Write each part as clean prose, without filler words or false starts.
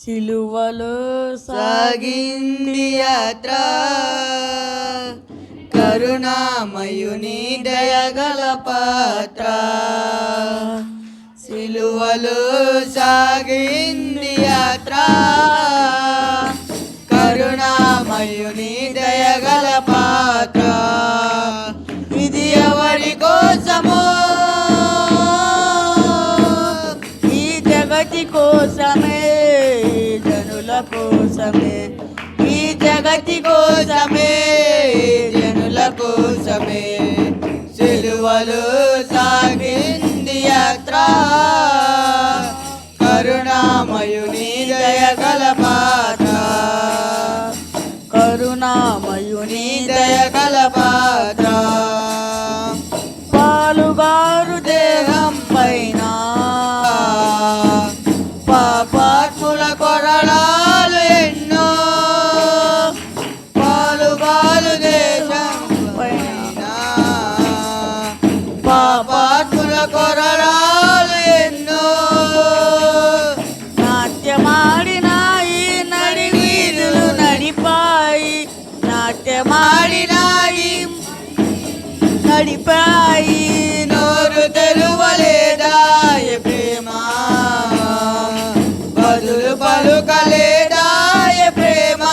సిలువలో సాగింది యాత్ర, కరుణామయుని దయగల పాత్ర. సిలువలో సాగింది యాత్ర, కరుణామయుని దయగల పాత్ర. ఇది ఎవరి కోసమో, ఈ జగతి కోసమే, జనుల కోసమే, ఈ జగతి కోసమే, జనుల కోసమే. సిలువలో సాగింది యాత్ర, కరుణామయుని దయగల పాత్ర. కరుణామయుని దయగల పాత్ర. పాలుగారు దేహం పైన పాపాత్ముల కొరడాలు ఎన్నో, పాలుగాలు దేశం పైన పాపాత్ముల కొరడాలు ఎన్నో. నాట్యమాడినాయి నడి వీధులు నడిపాయి, నాట్యమాడినాయి నడిపాయి. నోరు తెరువలేదాయ ప్రేమ, బదులు పలుకలేదాయ ప్రేమ.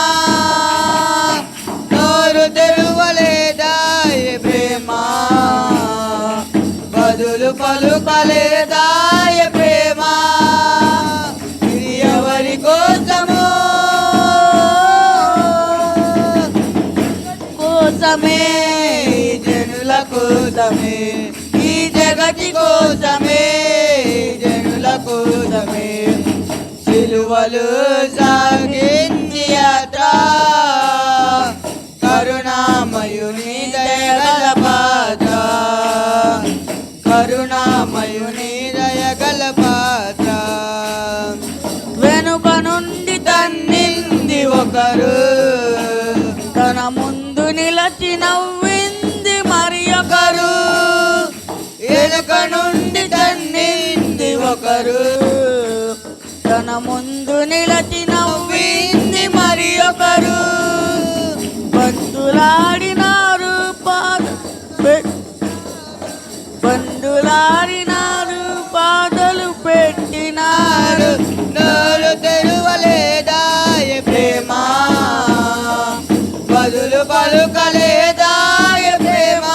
నోరు తెరువలేదాయ ప్రేమ, బదులు పలుకలేదాయ ప్రేమ. ఇది ఎవరి కోసమో, కోసమే, జనుల కోసమే, ఈ జగతి కోసమే, జనుల కోసమే. సిలువలు సాగింది యాత్ర, కరుణామయుని దయగల పాత్ర. కరుణామయుని దయగల పాత్ర. వెనుక నుండి తన్నింది ఒకరు, తన ముందు నిలచి నవ్వింది మరి ఒకరు. వెనుక నుండి తన్నింది ఒకరు, తన ముందు నిలచి నవ్వింది మరి ఒకరు. బంధులాడినారు బంధులాడినారు, పాదలు పెట్టినారు. నోరు తెరువలేదాయ ప్రేమ, బదులు పలుకలేదాయ ప్రేమ.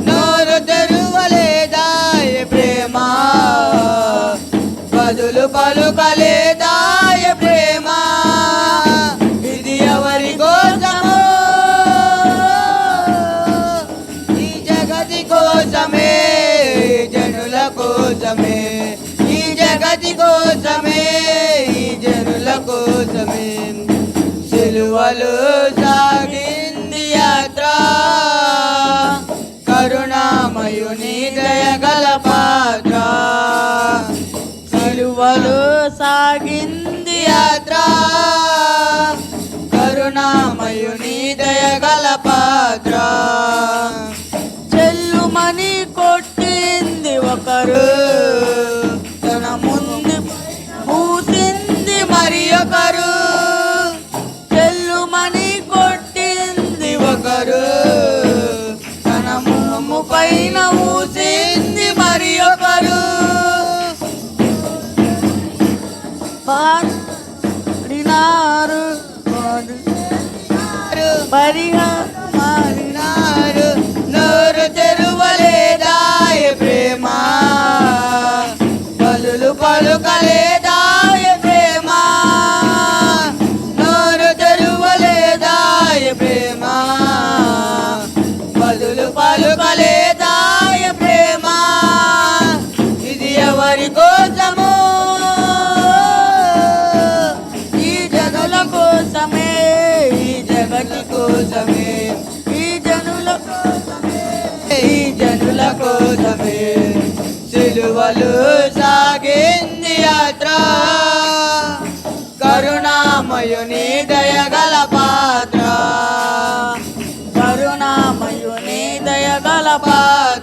నోరు తెరువలేదాయ ప్రేమ, బదులు పలుకలేదాయ ప్రేమ. ఇది ఎవరి కోసమో, ఈ జగతి కోసమే, జనుల కోసమే, ఈ జగతి కోసమే, ఈ జనుల కోసమే. సిలువలో సాగింది యాత్ర, కరుణామయుని దయగల పాత్ర. సిలువలో సాగింది యాత్ర, కరుణామయుని దయగల పాత్ర. చెల్లుమని కొట్టింది ఒకరు, తన ముందు పూసింది మరి ఒకరు. చెల్లుమని కొట్టింది ఒకరు, తన మొహము పైన ఊసింది మరి ఒకరు. పాడినారు మారినారు. నోరు తెరువలేదాయ ప్రేమ, బదులు పలుకలేదాయ ప్రేమ. నోరు తెరువలేదాయ ప్రేమ, బదులు పలుకలేదాయ ప్రేమ. ఇది ఎవరి కోసమో, ఈ జనుల కోసమే, ఈ జగతి కోసమే, ఈ జనుల కోసమే, ఈ జనుల కోసమే. సిలువలు సాగింది యాత్ర, కరుణామయుని దయగల పాత్ర. కరుణామయుని దయగల పాత్ర.